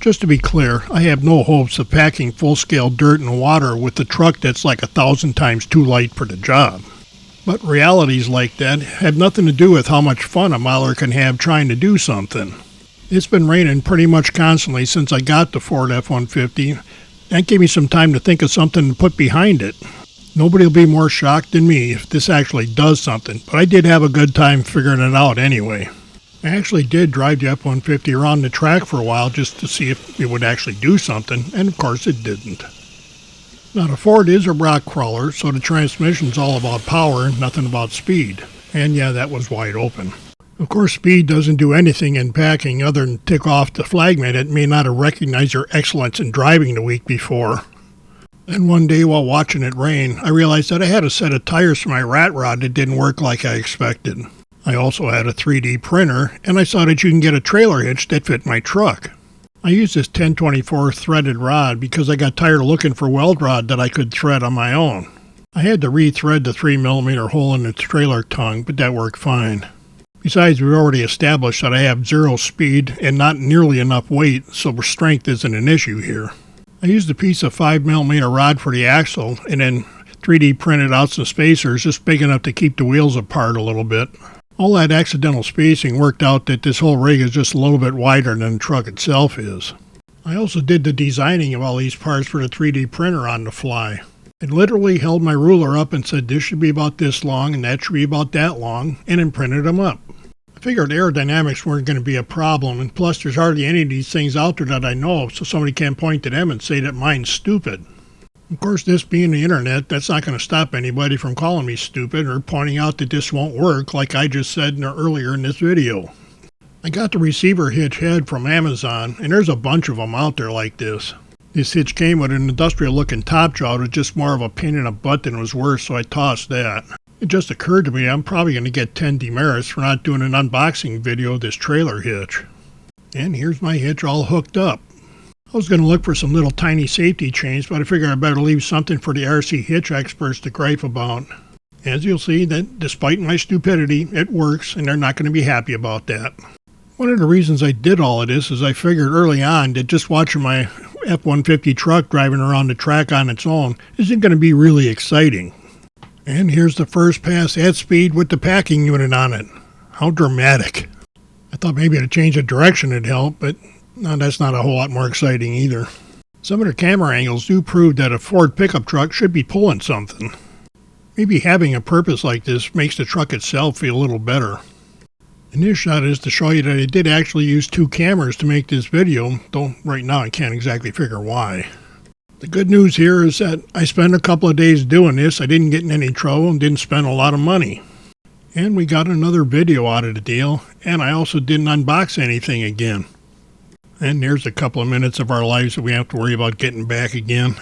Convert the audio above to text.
Just to be clear, I have no hopes of packing full-scale dirt and water with a truck that's like 1,000 times too light for the job. But realities like that have nothing to do with how much fun a miler can have trying to do something. It's been raining pretty much constantly since I got the Ford F-150. That gave me some time to think of something to put behind it. Nobody will be more shocked than me if this actually does something, but I did have a good time figuring it out anyway. I actually did drive the F-150 around the track for a while just to see if it would actually do something, and of course it didn't. Now the Ford is a rock crawler, so the transmission's all about power, nothing about speed. And yeah, that was wide open. Of course, speed doesn't do anything in packing other than tick off the flagman that may not have recognized your excellence in driving the week before. Then one day while watching it rain, I realized that I had a set of tires for my rat rod that didn't work like I expected. I also had a 3D printer, and I saw that you can get a trailer hitch that fit my truck. I used this 1024 threaded rod because I got tired of looking for weld rod that I could thread on my own. I had to re-thread the 3mm hole in the trailer tongue, but that worked fine. Besides, we've already established that I have 0 speed and not nearly enough weight, so strength isn't an issue here. I used a piece of 5mm rod for the axle and then 3D printed out some spacers just big enough to keep the wheels apart a little bit. All that accidental spacing worked out that this whole rig is just a little bit wider than the truck itself is. I also did the designing of all these parts for the 3D printer on the fly. I literally held my ruler up and said this should be about this long and that should be about that long, and then printed them up. I figured aerodynamics weren't going to be a problem, and plus there's hardly any of these things out there that I know of, so somebody can't point to them and say that mine's stupid. Of course, this being the internet, that's not going to stop anybody from calling me stupid or pointing out that this won't work like I just said earlier in this video. I got the receiver hitch head from Amazon, and there's a bunch of them out there like this. This hitch came with an industrial looking top jaw. It was just more of a pain in the butt than it was worth, so I tossed that. It just occurred to me I'm probably going to get 10 demerits for not doing an unboxing video of this trailer hitch. And here's my hitch all hooked up. I was going to look for some little tiny safety chains, but I figured I better leave something for the RC hitch experts to gripe about. As you'll see, that despite my stupidity, it works, and they're not going to be happy about that. One of the reasons I did all of this is I figured early on that just watching my F-150 truck driving around the track on its own isn't going to be really exciting. And here's the first pass at speed with the packing unit on it. How dramatic. I thought maybe a change of direction would help, but no, that's not a whole lot more exciting either. Some of the camera angles do prove that a Ford pickup truck should be pulling something. Maybe having a purpose like this makes the truck itself feel a little better. And this shot is to show you that I did actually use 2 cameras to make this video, though right now I can't exactly figure why. The good news here is that I spent a couple of days doing this. I didn't get in any trouble and didn't spend a lot of money. And we got another video out of the deal, and I also didn't unbox anything again. And there's a couple of minutes of our lives that we have to worry about getting back again.